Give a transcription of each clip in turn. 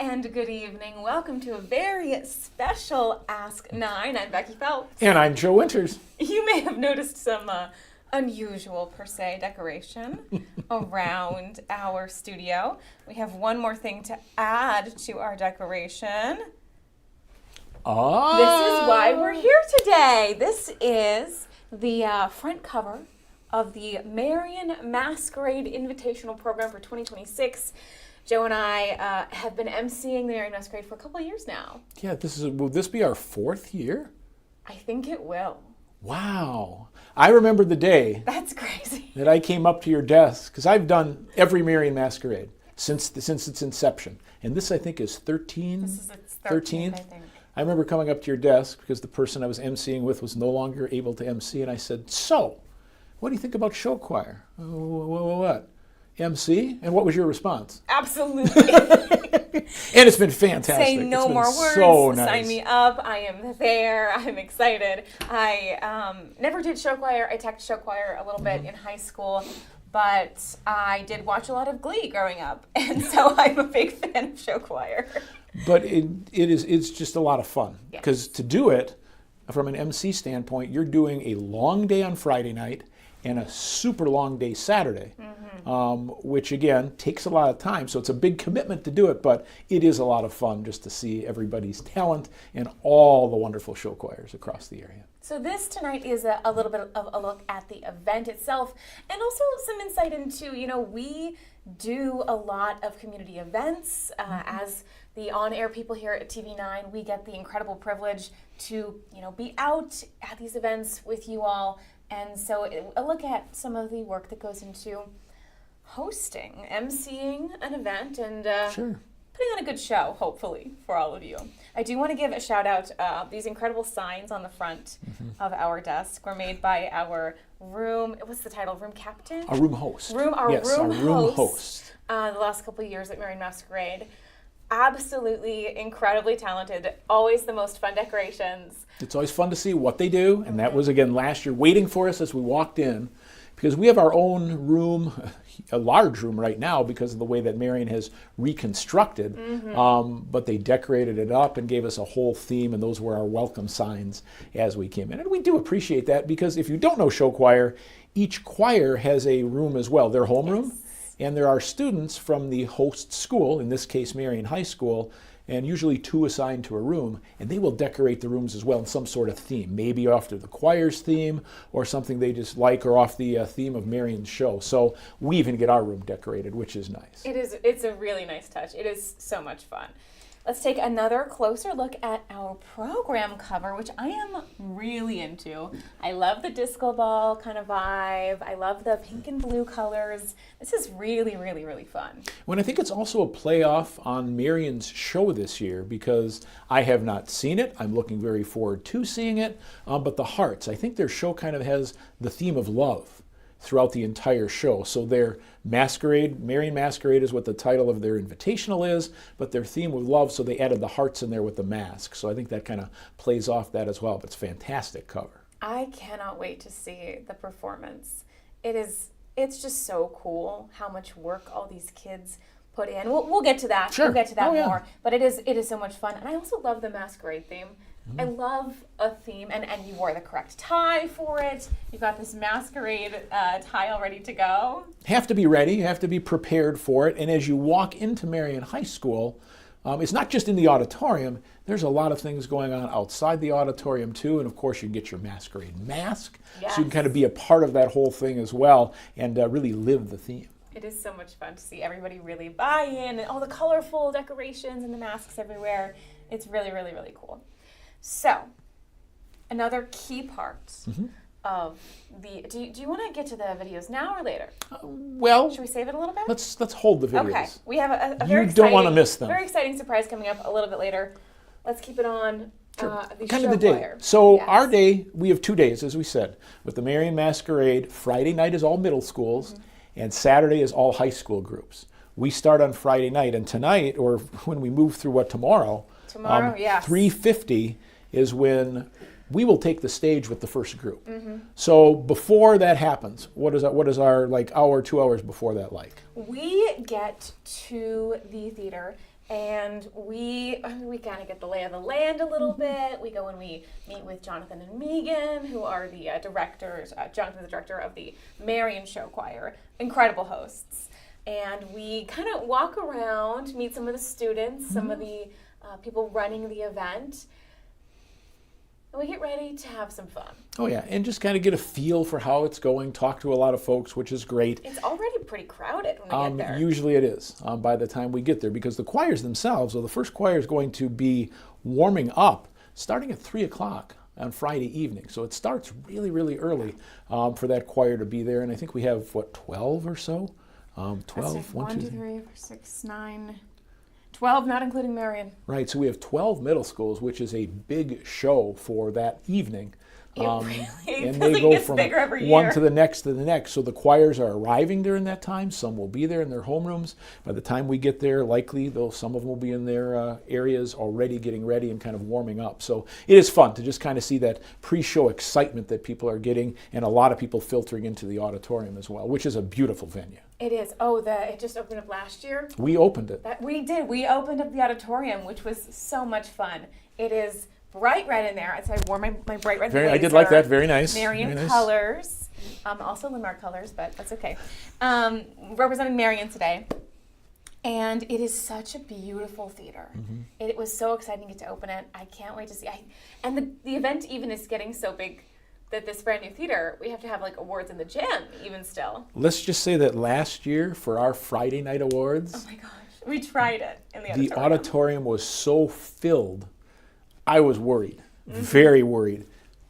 and good evening. Welcome to a very special Ask 9. I'm Becky Phelps. And I'm Joe Winters. You may have noticed some unusual, per se, decoration around our studio. We have one more thing to add to our decoration. Oh. This is why we're here today. This is the front cover of the Marion Masquerade Invitational program for 2026. Joe and I have been emceeing the Marion Masquerade for a couple of years now. Yeah, will this be our 4th year? I think it will. Wow. I remember the day That's crazy. that I came up to your desk, because I've done every Marion Masquerade since its inception. And this, I think, is 13? This is its 13th, I think. I remember coming up to your desk because the person I was emceeing with was no longer able to MC, and I said, "So, what do you think about show choir?" What? MC? And what was your response? Absolutely. And it's been fantastic. Say no more words. So nice. Sign me up. I am there. I'm excited. I never did show choir. I teched show choir a little bit in high school, but I did watch a lot of Glee growing up, and so I'm a big fan of show choir. But it's just a lot of fun, because to do it from an MC standpoint, you're doing a long day on Friday night and a super long day Saturday, which again takes a lot of time. So it's a big commitment to do it, but it is a lot of fun just to see everybody's talent and all the wonderful show choirs across the area. So this tonight is a little bit of a look at the event itself, and also some insight into, we do a lot of community events. As the on-air people here at TV9, we get the incredible privilege to, be out at these events with you all. And so a look at some of the work that goes into hosting, emceeing an event, and putting on a good show, hopefully, for all of you. I do want to give a shout out. These incredible signs on the front of our desk were made by our room, what's the title, room captain? A room host. Room host. The last couple of years at Marion Masquerade. Absolutely incredibly talented. Always the most fun decorations. It's always fun to see what they do, and that was, again, last year, waiting for us as we walked in, because we have our own room, a large room right now because of the way that Marion has reconstructed, but they decorated it up and gave us a whole theme, and those were our welcome signs as we came in. And we do appreciate that, because if you don't know show choir, each choir has a room as well, their homeroom. And there are students from the host school, in this case Marion High School, and usually 2 assigned to a room, and they will decorate the rooms as well in some sort of theme, maybe after the choir's theme or something they just like, or off the theme of Marion's show. So we even get our room decorated, which is nice. It's a really nice touch. It is so much fun. Let's take another closer look at our program cover, which I am really into. I love the disco ball kind of vibe. I love the pink and blue colors. This is really, really, really fun. Well, I think it's also a playoff on Marion's show this year, because I have not seen it. I'm looking very forward to seeing it. But the hearts, I think their show kind of has the theme of love throughout the entire show. So their Masquerade, Marion Masquerade is what the title of their invitational is, but their theme was love, so they added the hearts in there with the mask. So I think that kind of plays off that as well, but it's a fantastic cover. I cannot wait to see the performance. It's just so cool how much work all these kids put in. We'll get to that. Sure. We'll get to that more. But it is so much fun. And I also love the Masquerade theme. I love a theme, and you wore the correct tie for it. You've got this Masquerade tie all ready to go. Have to be ready, you have to be prepared for it. And as you walk into Marion High School, it's not just in the auditorium, there's a lot of things going on outside the auditorium too. And of course you get your Masquerade mask, so you can kind of be a part of that whole thing as well, and really live the theme. It is so much fun to see everybody really buy in, and all the colorful decorations and the masks everywhere. It's really, really, really cool. So, another key part of the... Do you want to get to the videos now or later? Well... Should we save it a little bit? Let's hold the videos. Okay. We have a very exciting... You don't want to miss them. Very exciting surprise coming up a little bit later. Let's keep it on the kind show of the day. choir. So our day, we have 2 days, as we said. With the Marion Masquerade, Friday night is all middle schools, and Saturday is all high school groups. We start on Friday night, and tonight, or when we move through tomorrow, 3:50 is when we will take the stage with the first group. So before that happens, what is our hour, 2 hours before that like? We get to the theater And we kind of get the lay of the land a little bit. We go and we meet with Jonathan and Megan, who are the directors. Jonathan's the director of the Marion show choir. Incredible hosts. And we kind of walk around, meet some of the students, some of the people running the event. And we get ready to have some fun. Oh yeah, and just kind of get a feel for how it's going, talk to a lot of folks, which is great. It's already pretty crowded when we get there. Usually it is by the time we get there, because the choirs themselves, the first choir is going to be warming up starting at 3 o'clock on Friday evening. So it starts really, really early for that choir to be there. And I think we have, 12 or so? 12, 1, 2, 3, 4, 6, 9... 12, not including Marion. Right, so we have 12 middle schools, which is a big show for that evening. And they go from bigger every one year. to the next to the next. So the choirs are arriving during that time. Some will be there in their homerooms. By the time we get there, likely, though, some of them will be in their areas already getting ready and kind of warming up. So it is fun to just kind of see that pre-show excitement that people are getting, and a lot of people filtering into the auditorium as well, which is a beautiful venue. It is. it just opened up last year. We opened it. We did. We opened up the auditorium, which was so much fun. It is bright red in there. So I wore my bright red blazer. I did like that. Very nice. Marion Very nice. colors. Also Limar colors, but that's okay. Representing Marion today. And it is such a beautiful theater. Mm-hmm. It was so exciting to get to open it. I can't wait to see. And the event even is getting so big that this brand new theater, we have to have like awards in the gym even still. Let's just say that last year for our Friday night awards, oh my gosh, we tried it in the auditorium. The auditorium was so filled, I was worried, very worried.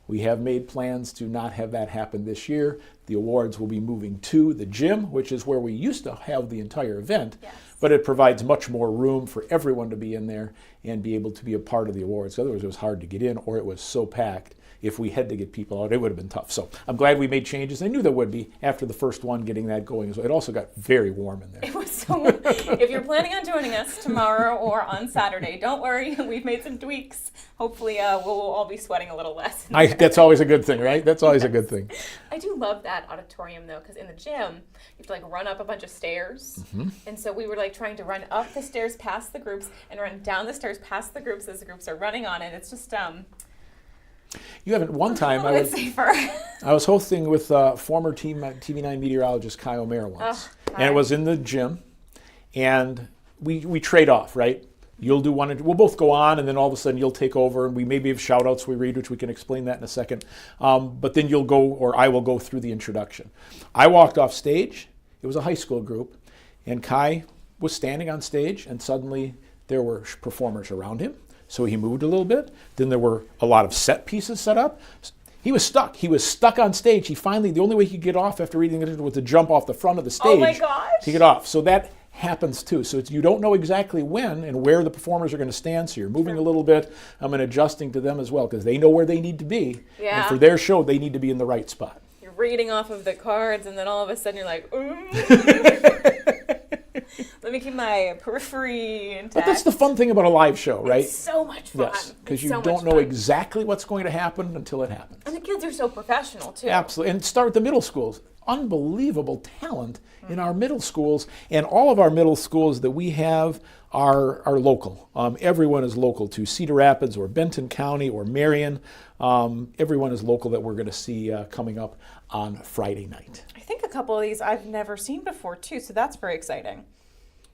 We have made plans to not have that happen this year. The awards will be moving to the gym, which is where we used to have the entire event, yes. But it provides much more room for everyone to be in there and be able to be a part of the awards. Otherwise, it was hard to get in, or it was so packed. If we had to get people out, it would have been tough. So I'm glad we made changes. I knew there would be after the first one, getting that going. So it also got very warm in there. It was so. If you're planning on joining us tomorrow or on Saturday, don't worry. We've made some tweaks. Hopefully, we'll all be sweating a little less. That's always a good thing, right? That's always a good thing. I do love that auditorium though, because in the gym you have to like run up a bunch of stairs, and so we were like trying to run up the stairs past the groups and run down the stairs past the groups as the groups are running on it. It's just You haven't. One time I was hosting with former TV9 meteorologist Kai O'Mara once, and it was in the gym, and we trade off, right? You'll do one, we'll both go on, and then all of a sudden you'll take over, and we maybe have shout-outs we read, which we can explain that in a second. But then you'll go, or I will go through the introduction. I walked off stage. It was a high school group, and Kai was standing on stage, and suddenly there were performers around him. So he moved a little bit. Then there were a lot of set pieces set up. He was stuck. He was stuck on stage. The only way he could get off after reading it was to jump off the front of the stage. Oh my gosh. To get off. So that happens too. So you don't know exactly when and where the performers are going to stand. So you're moving a little bit and adjusting to them as well, because they know where they need to be. Yeah. And for their show, they need to be in the right spot. You're reading off of the cards, and then all of a sudden you're like, let me keep my periphery intact. But that's the fun thing about a live show, right? It's so much fun. Yes, because you don't know exactly what's going to happen until it happens. And the kids are so professional, too. Absolutely. And start with the middle schools. Unbelievable talent in our middle schools. And all of our middle schools that we have are local. Everyone is local to Cedar Rapids or Benton County or Marion. Everyone is local that we're going to see coming up on Friday night. I think a couple of these I've never seen before, too, so that's very exciting.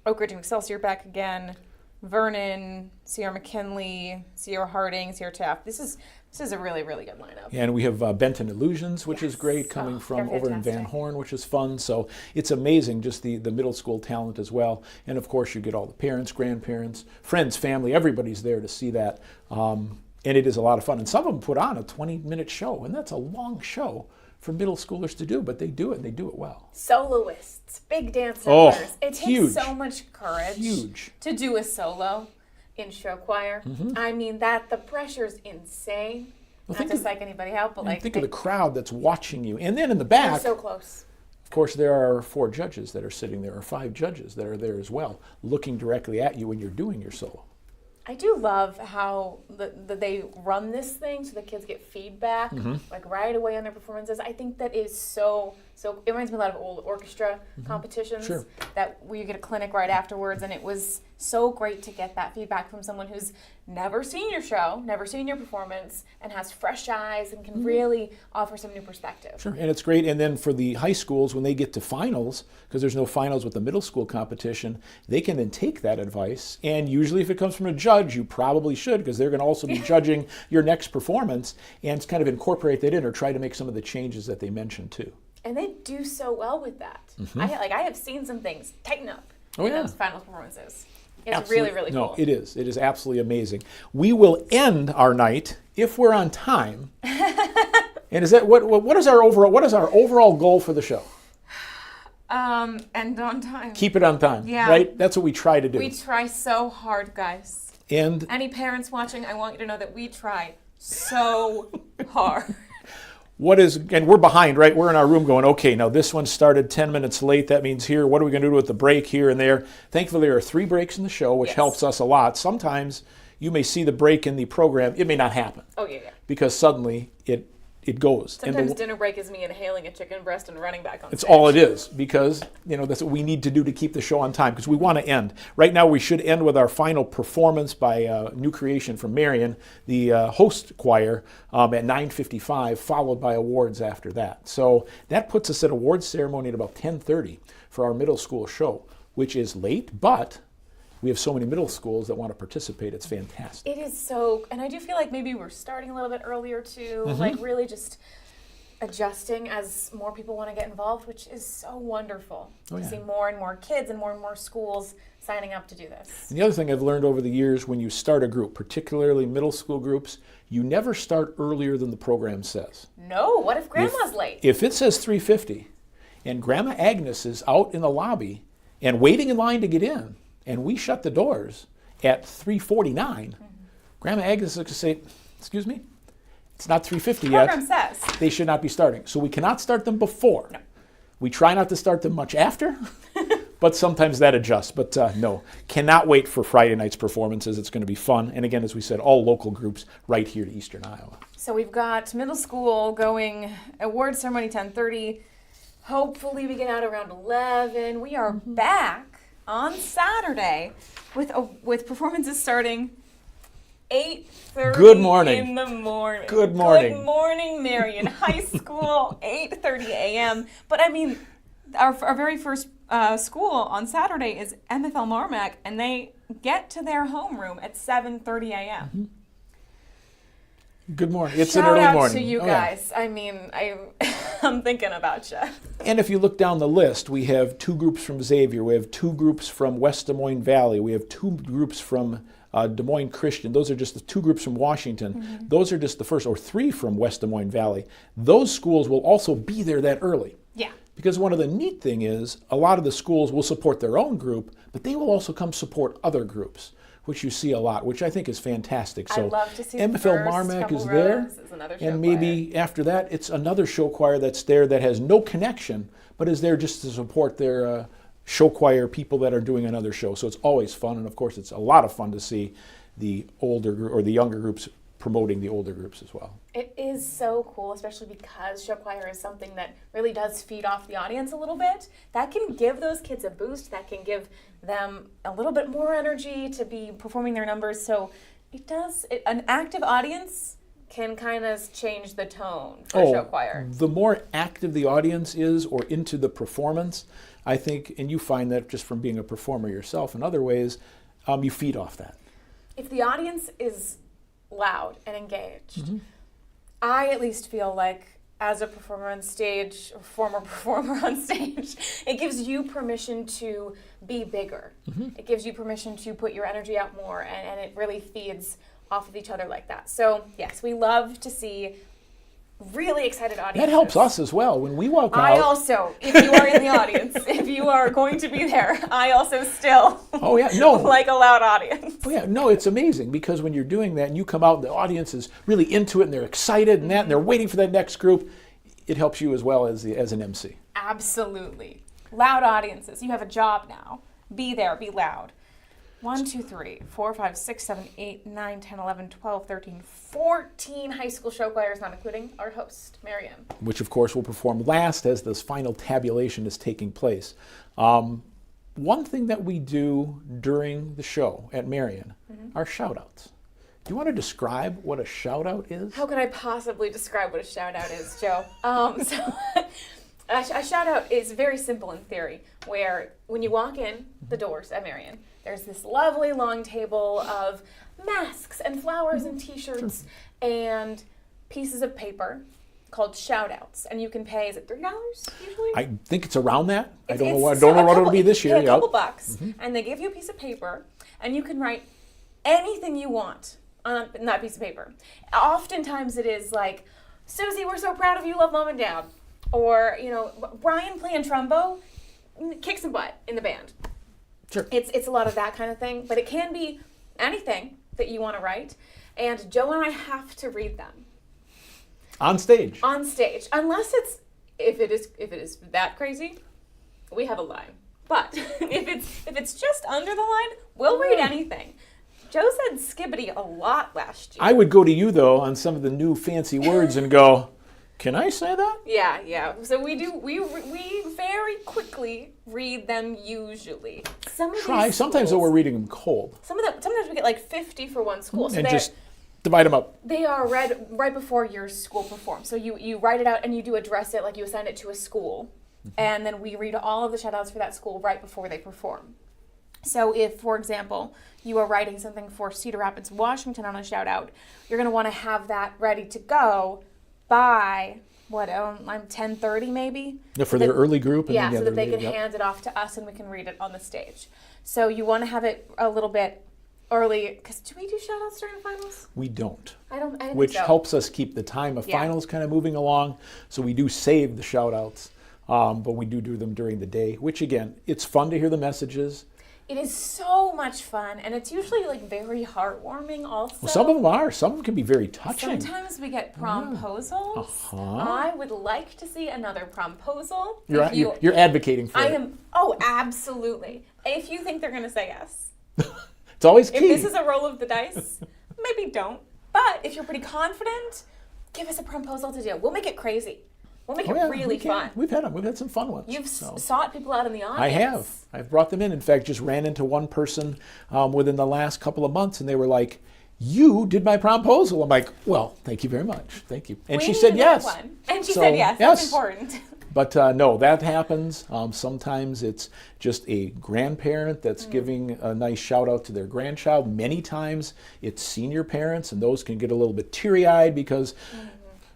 Oak Ridge and Excelsior back again, Vernon, Sierra McKinley, Sierra Harding, Sierra Taft. This is a really, really good lineup. And we have Benton Illusions, which is great, coming from over in Van Horn, which is fun. So it's amazing, just the middle school talent as well. And of course, you get all the parents, grandparents, friends, family, everybody's there to see that. And it is a lot of fun. And some of them put on a 20-minute show, and that's a long show for middle schoolers to do, but they do it, and they do it well. Soloists, big dance numbers. It huge. takes so much courage to do a solo in show choir. I mean, the pressure's insane. Not to psych anybody out, but think of the crowd that's watching you. And then in the back, so close. Of course, there are 4 judges that are sitting there, or 5 judges that are there as well, looking directly at you when you're doing your solo. I do love how they run this thing so the kids get feedback like right away on their performances. I think that is so it reminds me a lot of old orchestra competitions where you get a clinic right afterwards, and it was so great to get that feedback from someone who's never seen your show, never seen your performance, and has fresh eyes and can really offer some new perspective. Sure, and it's great. And then for the high schools, when they get to finals, because there's no finals with the middle school competition, they can then take that advice. And usually if it comes from a judge, you probably should, because they're going to also be judging your next performance, and kind of incorporate that in or try to make some of the changes that they mentioned too. And they do so well with that. I have seen some things tighten up in those final performances. It's Absolutely. really, really cool. No, it is. It is absolutely amazing. We will end our night, if we're on time. And is that what is our overall goal for the show? End on time. Keep it on time. Yeah. Right? That's what we try to do. We try so hard, guys. And any parents watching, I want you to know that we try so hard. And we're behind, right? We're in our room going, okay, now this one started 10 minutes late. That means here, what are we going to do with the break here and there? Thankfully, there are 3 breaks in the show, which helps us a lot. Sometimes you may see the break in the program. It may not happen. Oh, yeah. Because suddenly it goes. Sometimes dinner break is me inhaling a chicken breast and running back on stage. It's all it is, because that's what we need to do to keep the show on time, because we want to end. Right now we should end with our final performance by new creation from Marion, the host choir, at 9:55, followed by awards after that. So that puts us at awards ceremony at about 10:30 for our middle school show, which is late, but we have so many middle schools that want to participate. It's fantastic. It is so, and I do feel like maybe we're starting a little bit earlier too, like really just adjusting as more people want to get involved, which is so wonderful to see more and more kids and more schools signing up to do this. And the other thing I've learned over the years, when you start a group, particularly middle school groups, you never start earlier than the program says. No, what if Grandma's late? If it says 3:50 and Grandma Agnes is out in the lobby and waiting in line to get in, and we shut the doors at 3:49, Grandma Agnes is going to say, excuse me, it's not 3:50 yet. Program says they should not be starting. So we cannot start them before. No. We try not to start them much after, but sometimes that adjusts. But no, cannot wait for Friday night's performances. It's going to be fun. And again, as we said, all local groups right here to Eastern Iowa. So we've got middle school going, award ceremony 10:30. Hopefully we get out around 11. We are back on Saturday with performances starting 8:30 Good morning. in the morning. Good morning. Good morning, Marion High School, 8:30 a.m. But I mean, our very first school on Saturday is MFL Marmac, and they get to their homeroom at 7:30 a.m. Good morning. It's Shout an early out morning. to you guys. I mean, I'm thinking about you. And if you look down the list, we have 2 groups from Xavier. We have 2 groups from West Des Moines Valley. We have 2 groups from Des Moines Christian. Those are just the 2 groups from Washington. Those are just the first, or 3 from West Des Moines Valley. Those schools will also be there that early. Yeah. Because one of the neat thing is, a lot of the schools will support their own group, but they will also come support other groups, which you see a lot, which I think is fantastic. So I'd love to see MFL Marmac is there, and maybe after that, it's another show choir that's there that has no connection, but is there just to support their show choir people that are doing another show. So it's always fun, and of course, it's a lot of fun to see the older or the younger groups promoting the older groups as well. It is so cool, especially because show choir is something that really does feed off the audience a little bit. That can give those kids a boost. That can give them a little bit more energy to be performing their numbers. So it does, an active audience can kind of change the tone for show choir. The more active the audience is or into the performance, I think, and you find that just from being a performer yourself in other ways, you feed off that. If the audience is loud and engaged, I at least feel like as a performer on stage, or former performer on stage, it gives you permission to be bigger. It gives you permission to put your energy out more, and it really feeds off of each other like that. So yes, we love to see really excited audiences. That helps us as well. When we walk out. I also, if you are in the audience, if you are going to be there, I also still like a loud audience. Oh yeah, no, it's amazing because when you're doing that and you come out and the audience is really into it and they're excited and that and they're waiting for that next group, it helps you as well as an MC. Absolutely. Loud audiences. You have a job now. Be there, be loud. 1, 2, 3, 4, 5, 6, 7, 8, 9, 10, 11, 12, 13, 14 high school show choirs, not including our host, Marion. Which, of course, will perform last as this final tabulation is taking place. one thing that we do during the show at Marion are shout outs. Do you want to describe what a shout out is? How could I possibly describe what a shout out is, Joe? A shout out is very simple in theory, where when you walk in the doors at Marion, there's this lovely long table of masks and flowers and t-shirts and pieces of paper called shout outs. And you can pay, is it $3 usually? I think it's around that. I don't know what couple, it'll be this year. A couple bucks, and they give you a piece of paper, and you can write anything you want on that piece of paper. Oftentimes it is like, Susie, we're so proud of you, love mom and dad. Or, Brian playing trombone, kick some butt in the band. Sure. It's a lot of that kind of thing, but it can be anything that you want to write, and Joe and I have to read them. On stage. On stage. Unless if it is that crazy, we have a line. But if it's just under the line, we'll read anything. Joe said skibbity a lot last year. I would go to you though on some of the new fancy words and go, can I say that? Yeah. So we very quickly read them usually. Sometimes though we're reading them cold. Sometimes we get like 50 for one school. So and just divide them up. They are read right before your school performs. So you write it out and you do address it like you assign it to a school. And then we read all of the shout outs for that school right before they perform. So if, for example, you are writing something for Cedar Rapids, Washington on a shout out, you're going to want to have that ready to go by, 10:30 maybe? Yeah, for their early group. And so that they can hand it off to us and we can read it on the stage. So you want to have it a little bit early, because do we do shout outs during the finals? We don't. I don't Which think so. helps us keep the time of finals kind of moving along. So we do save the shout outs, but we do them during the day, which again, it's fun to hear the messages. It is so much fun, and it's usually like very heartwarming also. Well, some of them are. Some of them can be very touching. Sometimes we get promposals. I would like to see another promposal. You're advocating for it. I am. Oh, absolutely. If you think they're going to say yes. It's always key. If this is a roll of the dice, maybe don't. But if you're pretty confident, give us a promposal to do. We'll make it crazy. We'll make it really fun. We've had some fun ones. You've sought people out in the audience. I have. I've brought them in. In fact, just ran into one person within the last couple of months, and they were like, "You did my promposal." I'm like, "Well, thank you very much. Thank you." And she said yes. And she said yes. That's important. But no, that happens. Sometimes it's just a grandparent that's giving a nice shout out to their grandchild. Many times it's senior parents, and those can get a little bit teary-eyed because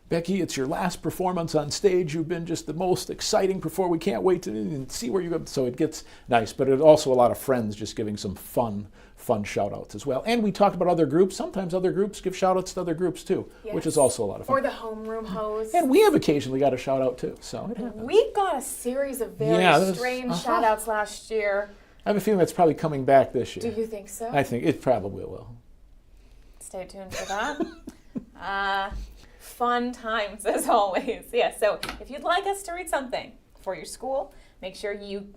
Becky, it's your last performance on stage. You've been just the most exciting performer. We can't wait to see where you go. So it gets nice, but it's also a lot of friends just giving some fun shout outs as well. And we talk about other groups. Sometimes other groups give shout outs to other groups too, which is also a lot of fun. Or the homeroom host. And we have occasionally got a shout out too, so it happens. We got a series of very strange shout outs last year. I have a feeling that's probably coming back this year. Do you think so? I think it probably will. Stay tuned for that. Fun times as always. So if you'd like us to read something for your school, make sure you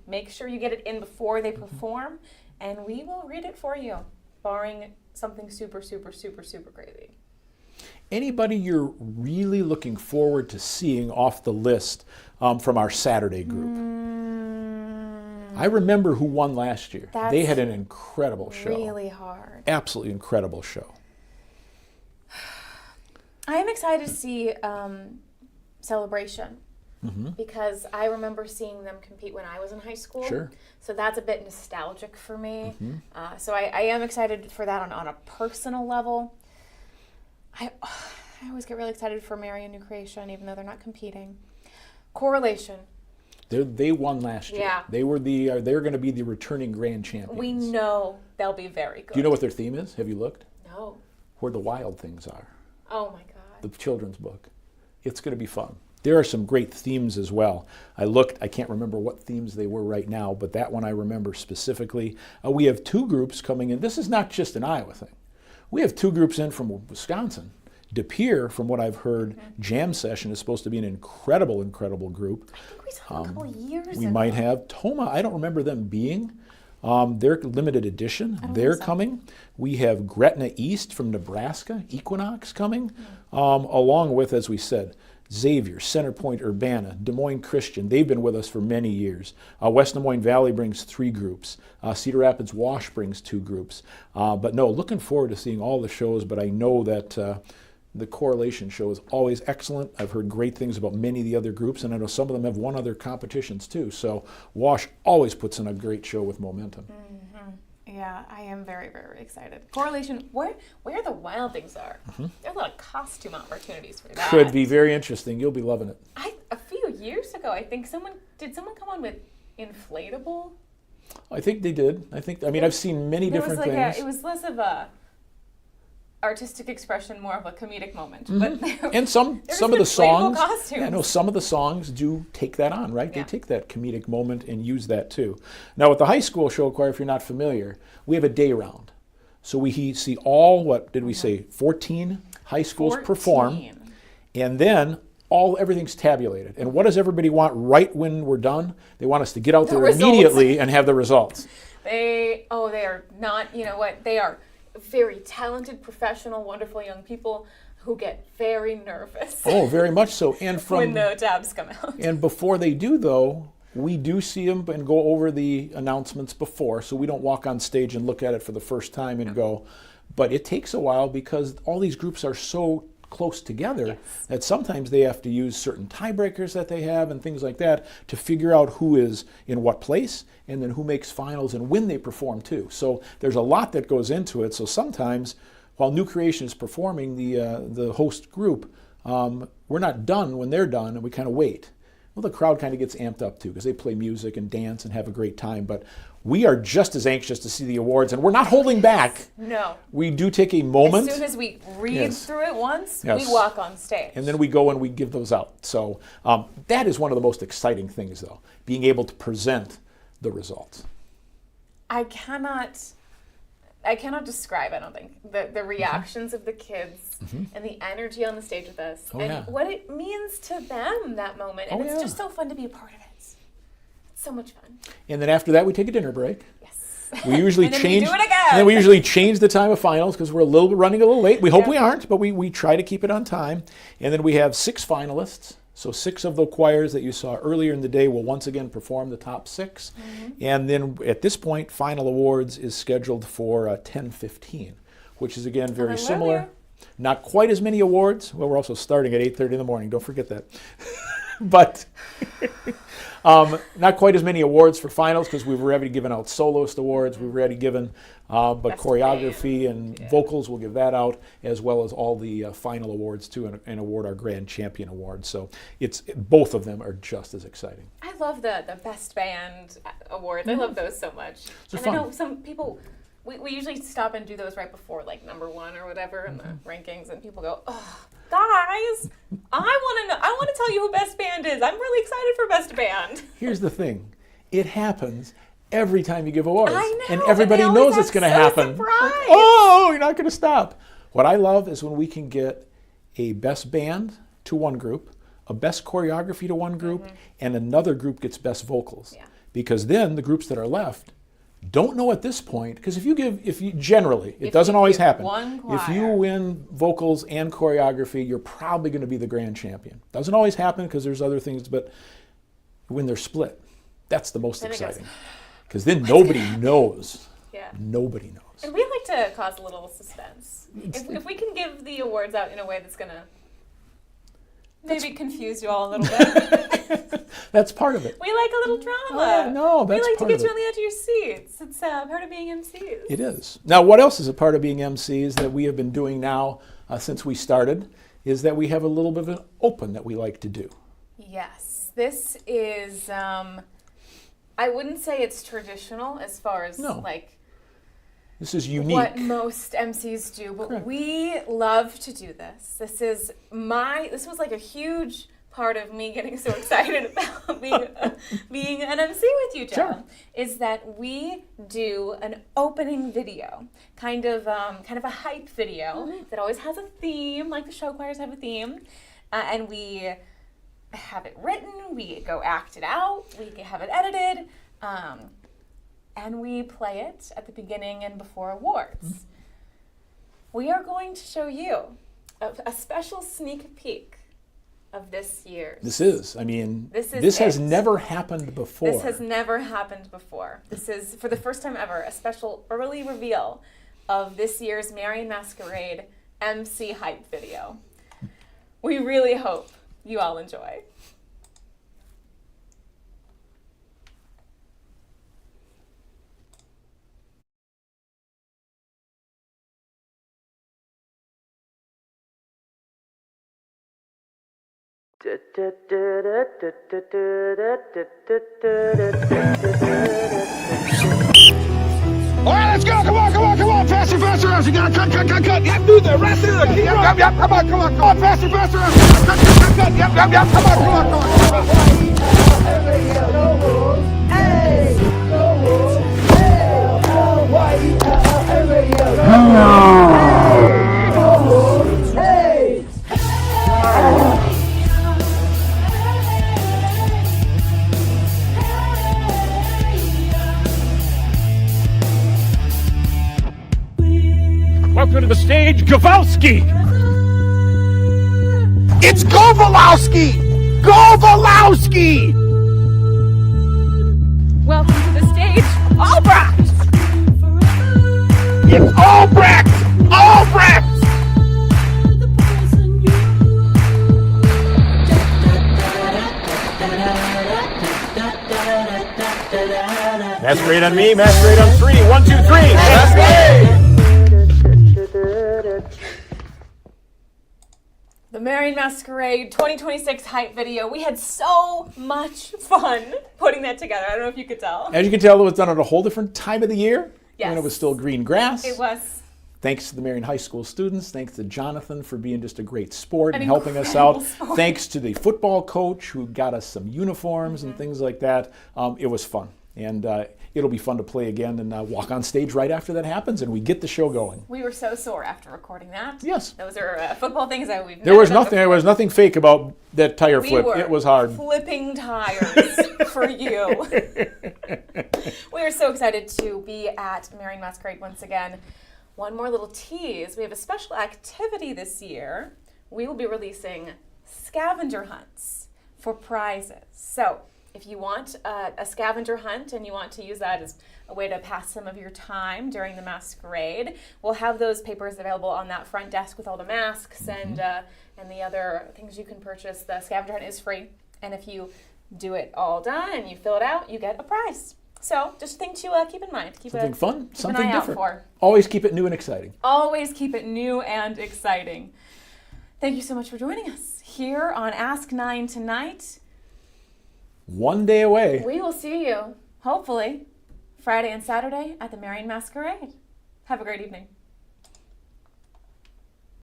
get it in before they perform, and we will read it for you, barring something super, super, super, super crazy. Anybody you're really looking forward to seeing off the list from our Saturday group? I remember who won last year. They had an incredible show. Really hard. Absolutely incredible show. I am excited to see Celebration because I remember seeing them compete when I was in high school. Sure. So that's a bit nostalgic for me. So I am excited for that on a personal level. I always get really excited for Marion New Creation, even though they're not competing. Correlation. They won last year. Yeah. They're going to be the returning grand champions. We know they'll be very good. Do you know what their theme is? Have you looked? No. Where the Wild Things Are. Oh my God. The children's book. It's going to be fun. There are some great themes as well. I looked, I can't remember what themes they were right now, but that one I remember specifically. We have 2 groups coming in. This is not just an Iowa thing. We have 2 groups in from Wisconsin. De Pere, from what I've heard, Jam Session is supposed to be an incredible, incredible group. I think we saw a couple of years ago. We might have. Toma, I don't remember them being. They're limited edition. They're coming. We have Gretna East from Nebraska, Equinox coming, along with, as we said, Xavier, Centerpoint Urbana, Des Moines Christian, they've been with us for many years. West Des Moines Valley brings 3 groups. Cedar Rapids Wash brings 2 groups. But no, looking forward to seeing all the shows, but I know that the Correlation show is always excellent. I've heard great things about many of the other groups, and I know some of them have won other competitions too. So Wash always puts in a great show with momentum. Mm-hmm. Yeah, I am very, very excited. Correlation, where the wild things are. Mm-hmm. There are a lot of costume opportunities for that. Could be very interesting. You'll be loving it. A few years ago, I think someone come on with inflatable? I think they did. I've seen many different things. It was less of a artistic expression, more of a comedic moment. Mm-hmm. But and some of the songs, costumes. Some of the songs do take that on, right? Yeah. They take that comedic moment and use that too. Now with the high school show choir, if you're not familiar, we have a day round. So we see all, what did we say, 14 high schools perform, and then everything's tabulated. And what does everybody want right when we're done? They want us to get out there immediately and have the results. They are not, they are very talented, professional, wonderful young people who get very nervous. Oh, very much so. And when the tabs come out. And before they do, though, we do see them and go over the announcements before, so we don't walk on stage and look at it for the first time and go. But it takes a while because all these groups are so close together that sometimes they have to use certain tiebreakers that they have and things like that to figure out who is in what place and then who makes finals and when they perform too. So there's a lot that goes into it. So sometimes while New Creation is performing, the host group, we're not done when they're done and we kind of wait. Well, the crowd kind of gets amped up too because they play music and dance and have a great time. But we are just as anxious to see the awards, and we're not holding back. No. We do take a moment. As soon as we read through it once, we walk on stage. And then we go and we give those out. So that is one of the most exciting things, though, being able to present the results. I cannot describe, I don't think, the reactions of the kids and the energy on the stage with us what it means to them that moment. And it's just so fun to be a part of it. It's so much fun. And then after that, we take a dinner break. Yes. We usually and change. Then we do it again. And then we usually change the time of finals because we're running a little late. We hope we aren't, but we try to keep it on time. And then we have 6 finalists. So 6 of the choirs that you saw earlier in the day will once again perform the top 6. Mm-hmm. And then at this point, final awards is scheduled for 10:15, which is again very similar. Not quite as many awards. Well, we're also starting at 8:30 in the morning. Don't forget that. But not quite as many awards for finals because we've already given out soloist awards. We've already given, but best choreography and vocals, we'll give that out, as well as all the final awards too, and award our Grand Champion Award. So both of them are just as exciting. I love the Best Band Awards. I love those so much. They're and fun. I know some people, we usually stop and do those right before like number 1 or whatever in the rankings, and people go, oh, guys, I want to tell you who Best Band is. I'm really excited for Best Band. Here's the thing. It happens every time you give awards. I know, and everybody knows it's going to happen. Like, oh, you're not going to stop. What I love is when we can get a Best Band to one group, a Best Choreography to one group, and another group gets Best Vocals. Yeah. Because then the groups that are left don't know at this point, because if you generally, it doesn't always happen. If you win vocals and choreography, you're probably going to be the grand champion. Doesn't always happen because there's other things, but when they're split, that's the most exciting. Because then nobody knows. Yeah. Nobody knows. And we like to cause a little suspense. If we can give the awards out in a way that's going to maybe confuse you all a little bit. That's part of it. We like a little drama. No, that's we like part to of get you it. on the edge of your seats. It's part of being MCs. It is. Now, what else is a part of being MCs that we have been doing now since we started is that we have a little bit of an open that we like to do. Yes. This is, I wouldn't say it's traditional as far as This is unique. What most MCs do, but Correct. We love to do this. This was like a huge part of me getting so excited about being an MC with you, Joe. Sure. Is that we do an opening video, kind of a hype video that always has a theme, like the show choirs have a theme, and we have it written, we go act it out, we have it edited. And we play it at the beginning and before awards. We are going to show you a special sneak peek of this year's. This is. I mean, This is this has it. never happened before. This has never happened before. This is, for the first time ever, a special early reveal of this year's Marion Masquerade MC hype video. We really hope you all enjoy. All right, let's go. Come on. Faster. You gotta cut. Yep, do that. Right there. Yep. Come on. Faster. Cut. Yep. Come on. Welcome to the stage, Gavowski! It's Govalowski. Welcome to the stage, Albrecht! It's Albrecht. Masquerade on me, masquerade on 3. 1, 2, 3. Masquerade! The Marion Masquerade 2026 hype video. We had so much fun putting that together. I don't know if you could tell. As you can tell, it was done at a whole different time of the year. Yes. When it was still green grass. It was. Thanks to the Marion High School students. Thanks to Jonathan for being just a great sport An and helping us incredible out. sport. Thanks to the football coach who got us some uniforms and things like that. It was fun. And it'll be fun to play again and walk on stage right after that happens and we get the show going. We were so sore after recording that. Yes. Those are football things that we've There never was done nothing. There before. was nothing fake about that tire We flip. were It was hard. flipping tires for you. We are so excited to be at Marion Masquerade once again. One more little tease. We have a special activity this year. We will be releasing scavenger hunts for prizes. So if you want a scavenger hunt and you want to use that as a way to pass some of your time during the masquerade, we'll have those papers available on that front desk with all the masks and the other things you can purchase. The scavenger hunt is free, and if you do it all done and you fill it out, you get a prize. So just a thing to keep in mind. Something fun, keep something an eye different. Out for. Always keep it new and exciting. Always keep it new and exciting. Thank you so much for joining us here on Ask 9 tonight. One day away. We will see you, hopefully, Friday and Saturday at the Marion Masquerade. Have a great evening.